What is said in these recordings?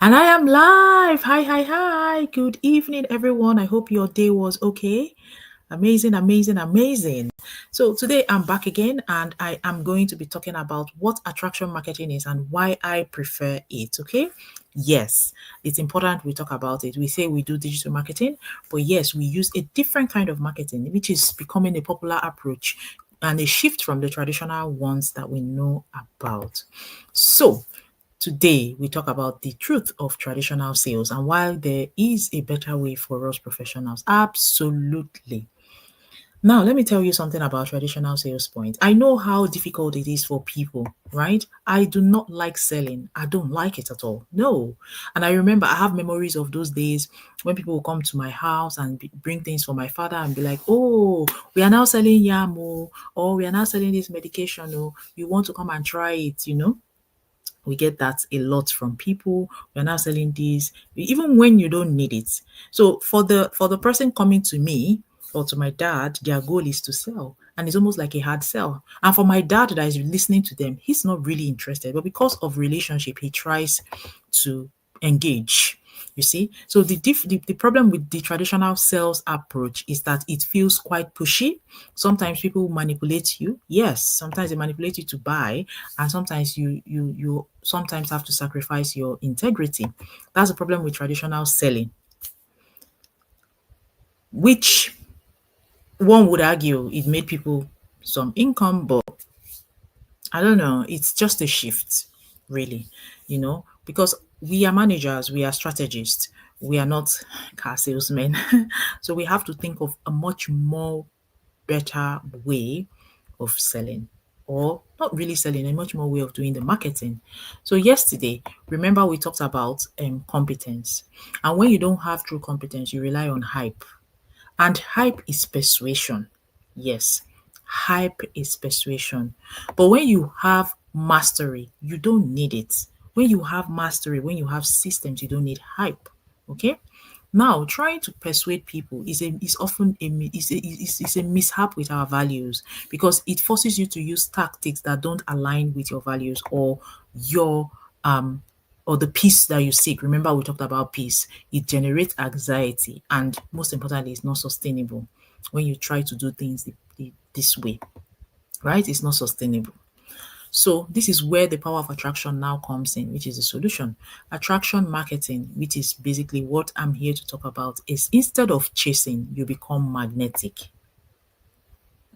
And I am live. Hi, hi, hi. Good evening, everyone. I hope your day was okay. Amazing, amazing, amazing. So, today I'm back again and I am going to be talking about what attraction marketing is and why I prefer it. Okay. Yes, it's important we talk about it. We say we do digital marketing, but yes, we use a different kind of marketing, which is becoming a popular approach and a shift from the traditional ones that we know about. So, today, we talk about the truth of traditional sales and while there is a better way for us professionals. Absolutely. Now, let me tell you something about traditional sales points. I know how difficult it is for people, right? I do not like selling. I don't like it at all. No. And I remember I have memories of those days when people will come to my house and bring things for my father and be like, oh, we are now selling yam, oh, or we are now selling this medication, oh, you want to come and try it. We get that a lot from people. We're now selling this even when you don't need it. So for the person coming to me or to my dad, their goal is to sell, and it's almost like a hard sell. And for my dad that is listening to them, he's not really interested, but because of relationship he tries to engage. You see, so the problem with the traditional sales approach is that it feels quite pushy. Sometimes people manipulate you. Yes, sometimes they manipulate you to buy, and sometimes you sometimes have to sacrifice your integrity. That's the problem with traditional selling, which one would argue it made people some income, but I don't know. It's just a shift, really, because we are managers, we are strategists, we are not car salesmen. So we have to think of a much more better way of selling, or not really selling, a much more way of doing the marketing. So yesterday, remember we talked about competence. And when you don't have true competence, you rely on hype. And hype is persuasion. Yes, hype is persuasion. But when you have mastery, you don't need it. When you have mastery, when you have systems, you don't need hype. Okay? Now, trying to persuade people is often a mishap with our values, because it forces you to use tactics that don't align with your values your um or the peace that you seek. Remember, we talked about peace. It generates anxiety, and most importantly, it's not sustainable. When you try to do things this way, right? It's not sustainable. So this is where the power of attraction now comes in, which is the solution. Attraction marketing, which is basically what I'm here to talk about, is instead of chasing, you become magnetic.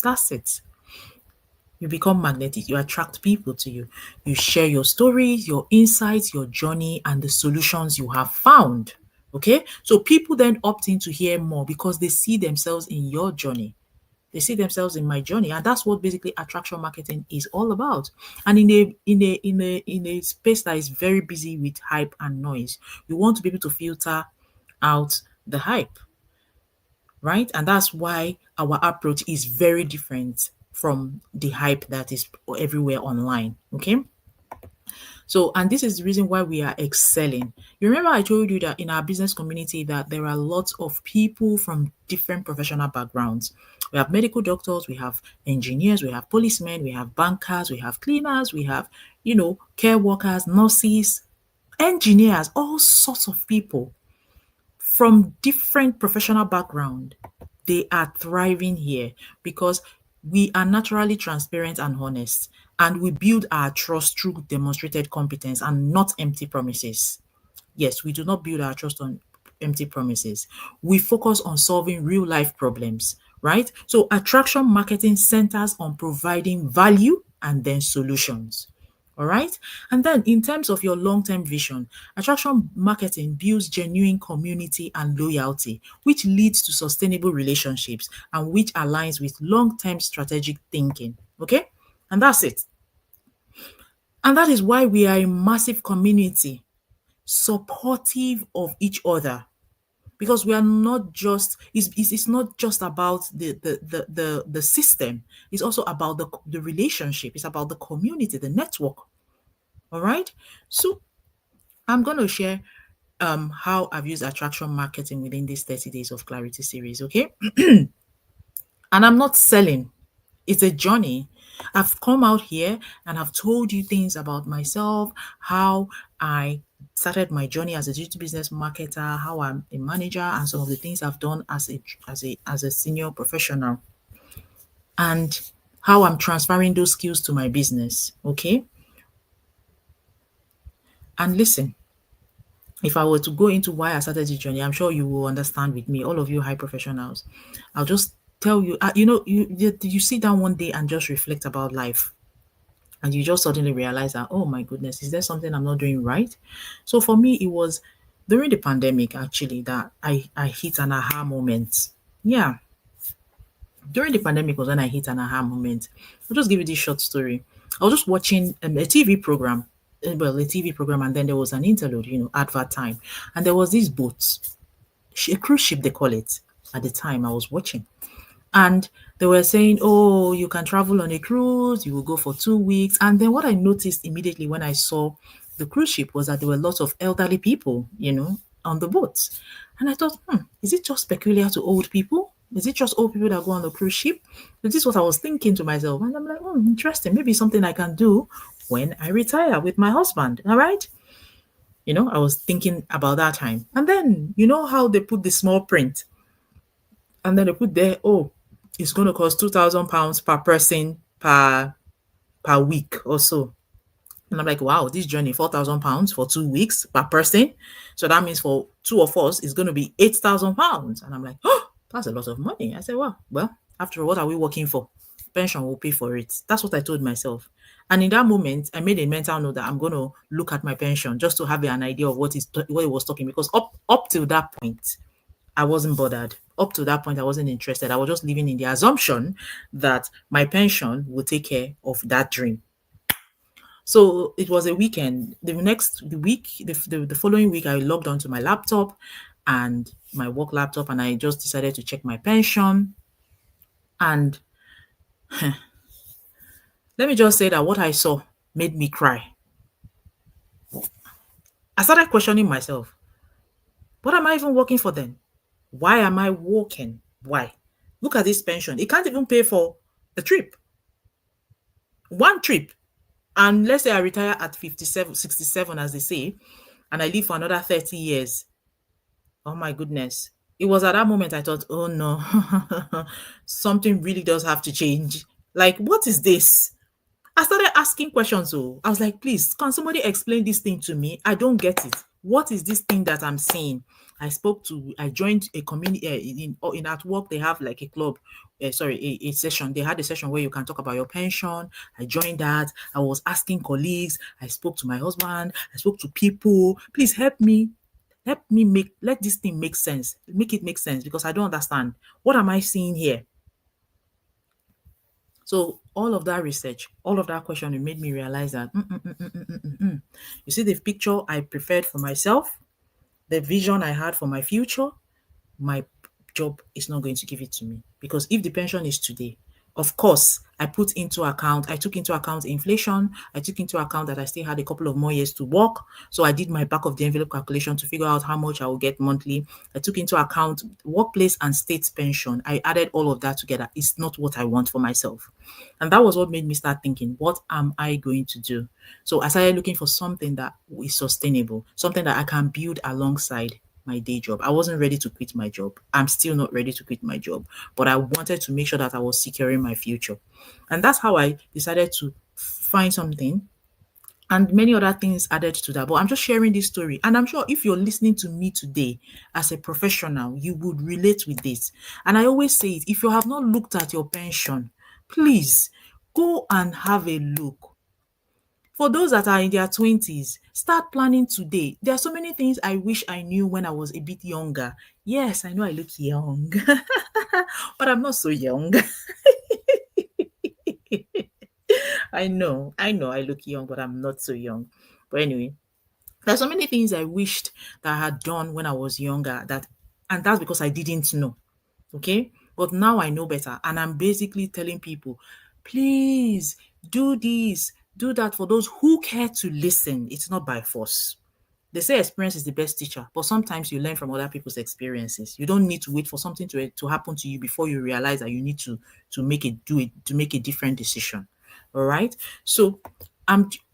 That's it. You become magnetic. You attract people to you. You share your stories, your insights, your journey, and the solutions you have found. Okay. So people then opt in to hear more because they see themselves in your journey. They see themselves in my journey, and that's what basically attraction marketing is all about. And in a space that is very busy with hype and noise, you want to be able to filter out the hype, right? And that's why our approach is very different from the hype that is everywhere online. Okay. So, and this is the reason why we are excelling. You remember I told you that in our business community that there are lots of people from different professional backgrounds. We have medical doctors, we have engineers, we have policemen, we have bankers, we have cleaners, we have, care workers, nurses, engineers, all sorts of people from different professional background. They are thriving here because we are naturally transparent and honest, and we build our trust through demonstrated competence and not empty promises. Yes, we do not build our trust on empty promises. We focus on solving real life problems, right? So attraction marketing centers on providing value and then solutions. All right. And then, in terms of your long term vision, attraction marketing builds genuine community and loyalty, which leads to sustainable relationships and which aligns with long term strategic thinking. Okay. And that's it. And that is why we are a massive community, supportive of each other, because we are not just it's not just about the system. It's also about the relationship. It's about the community, the network. All right. So I'm going to share how I've used attraction marketing within this 30 days of clarity series. Okay. And I'm not selling. It's a journey. I've come out here and I've told you things about myself, how I started my journey as a digital business marketer, how I'm a manager, and some of the things I've done as a senior professional, and how I'm transferring those skills to my business. Okay. And listen, if I were to go into why I started this journey, I'm sure you will understand with me, all of you high professionals. I'll just tell you, you sit down one day and just reflect about life, and you just suddenly realize that, oh my goodness, is there something I'm not doing right? So for me, it was during the pandemic actually that I hit an aha moment. Yeah, during the pandemic was when I hit an aha moment. I'll just give you this short story. I was just watching a TV program, a TV program, and then there was an interlude, advert time, and there was this boat, a cruise ship they call it. At the time I was watching, and they were saying, oh, you can travel on a cruise, you will go for 2 weeks. And then what I noticed immediately when I saw the cruise ship was that there were lots of elderly people, on the boats. And I thought, is it just peculiar to old people? Is it just old people that go on the cruise ship? This is what I was thinking to myself. And I'm like, interesting. Maybe something I can do when I retire with my husband. All right. I was thinking about that time. And then, you know how they put the small print, and then they put there, oh, it's going to cost £2,000 per person per week or so. And I'm like, wow, this journey, £4,000 for 2 weeks per person. So that means for two of us, it's going to be £8,000. And I'm like, oh, that's a lot of money. I said, well, after all, what are we working for? Pension will pay for it. That's what I told myself. And in that moment, I made a mental note that I'm going to look at my pension just to have an idea of what it was talking. Because up till that point, I wasn't bothered. Up to that point, I wasn't interested. I was just living in the assumption that my pension would take care of that dream. So it was a weekend. The following week, I logged onto my laptop and my work laptop, and I just decided to check my pension. And let me just say that what I saw made me cry. I started questioning myself. What am I even working for then? Why am I working? Why? Look at this pension. It can't even pay for the trip. One trip. And let's say I retire at 57, 67, as they say, and I live for another 30 years. Oh my goodness. It was at that moment I thought, oh no, something really does have to change. Like, what is this? I started asking questions. So I was like, please, can somebody explain this thing to me? I don't get it. What is this thing that I'm seeing? I joined a community in at work. They have like a club, a session. They had a session where you can talk about your pension. I joined that. I was asking colleagues. I spoke to my husband. I spoke to people. Please help me let this thing make sense. Make it make sense because I don't understand. What am I seeing here? So all of that research, all of that questioning made me realize that you see the picture I prepared for myself, the vision I had for my future, my job is not going to give it to me. Because if the pension is today, of course, I took into account inflation. I took into account that I still had a couple of more years to work. So I did my back of the envelope calculation to figure out how much I will get monthly. I took into account workplace and state pension. I added all of that together. It's not what I want for myself. And that was what made me start thinking, what am I going to do? So I started looking for something that is sustainable, something that I can build alongside my day job. I wasn't ready to quit my job. I'm still not ready to quit my job, but I wanted to make sure that I was securing my future. And that's how I decided to find something, and many other things added to that. But I'm just sharing this story. And I'm sure if you're listening to me today as a professional, you would relate with this. And I always say it, if you have not looked at your pension, please go and have a look. For those that are in their 20s, start planning today. There are so many things I wish I knew when I was a bit younger. Yes, I know I look young, but I'm not so young. I know I look young, but I'm not so young. But anyway, there's so many things I wished that I had done when I was younger, and that's because I didn't know. Okay. But now I know better. And I'm basically telling people, please do this, do that for those who care to listen. It's not by force. They say experience is the best teacher, but sometimes you learn from other people's experiences. You don't need to wait for something to happen to you before you realize that you need to make a different decision. All right. So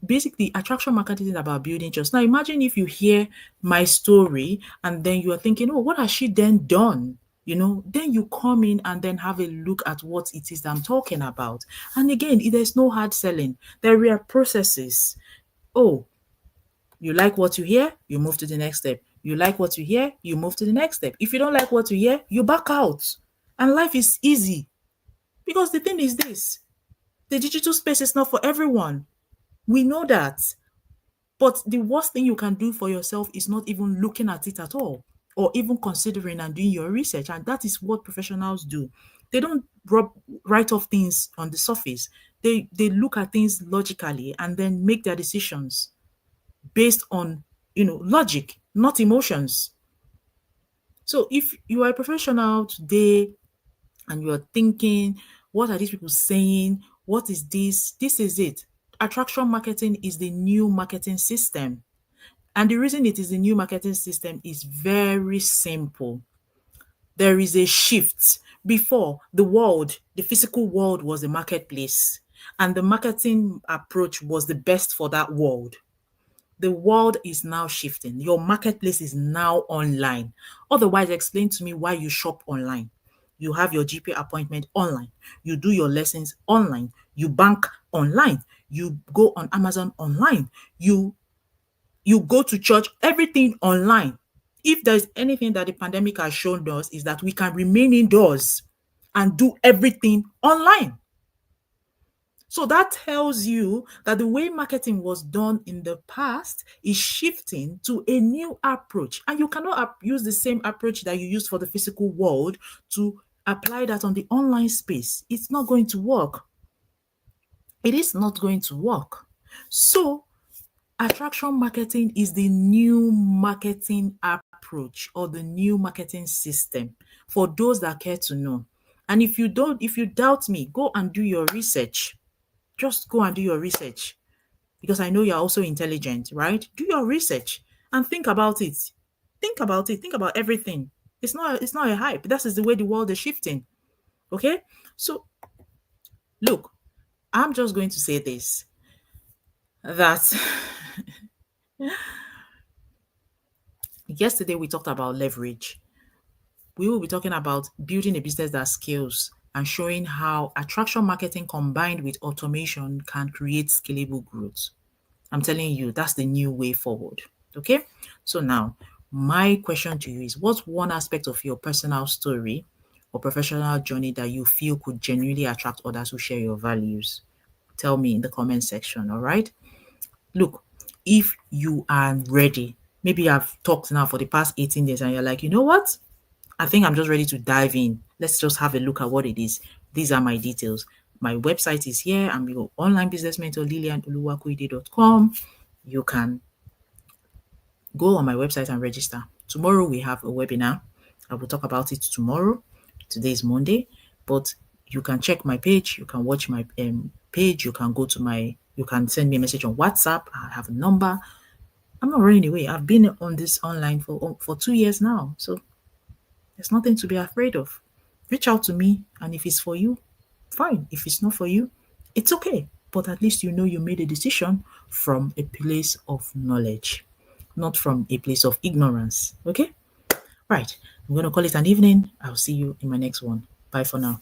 Basically, attraction marketing is about building trust. Now, imagine if you hear my story and then you are thinking, oh, what has she then done? Then you come in and then have a look at what it is that I'm talking about. And again, there's no hard selling. There are processes. Oh, you like what you hear, you move to the next step. You like what you hear, you move to the next step. If you don't like what you hear, you back out. And life is easy. Because the thing is this, the digital space is not for everyone. We know that. But the worst thing you can do for yourself is not even looking at it at all or even considering and doing your research. And that is what professionals do. They don't write off things on the surface. They look at things logically and then make their decisions based on, logic, not emotions. So if you are a professional today and you're thinking, what are these people saying? What is this? This is it. Attraction marketing is the new marketing system. And the reason it is the new marketing system is very simple. There is a shift. Before, the physical world was the marketplace, and the marketing approach was the best for that world. The world is now shifting. Your marketplace is now online. Otherwise, explain to me why you shop online. You have your GP appointment online. You do your lessons online. You bank online. You go on Amazon online. You go to church, everything online. If there's anything that the pandemic has shown us is that we can remain indoors and do everything online. So that tells you that the way marketing was done in the past is shifting to a new approach. And you cannot use the same approach that you used for the physical world to apply that on the online space. It's not going to work. It is not going to work. So attraction marketing is the new marketing approach or the new marketing system for those that care to know. And if you doubt me, go and do your research. Just go and do your research because I know you're also intelligent, right? Do your research and think about it. Think about it. Think about everything. It's not a hype. That is the way the world is shifting. Okay? So look, I'm just going to say this that yesterday we talked about leverage. We will be talking about building a business that scales and showing how attraction marketing combined with automation can create scalable growth. I'm telling you, that's the new way forward. Okay. So now, my question to you is what's one aspect of your personal story or professional journey that you feel could genuinely attract others who share your values? Tell me in the comment section. All right. Look, if you are ready, maybe I've talked now for the past 18 days and you're like, you know what? I think I'm just ready to dive in. Let's just have a look at what it is. These are my details. My website is here. I'm your online business mentor, lilianoluwakuide.com. You can go on my website and register. Tomorrow we have a webinar. I will talk about it tomorrow. Today is Monday, but you can check my page. You can watch my page. You can send me a message on WhatsApp. I have a number. I'm not running away. I've been on this online for 2 years now. So there's nothing to be afraid of. Reach out to me, and if it's for you, fine. If it's not for you, it's okay. But at least you know you made a decision from a place of knowledge, not from a place of ignorance. Okay? Right. I'm going to call it an evening. I'll see you in my next one. Bye for now.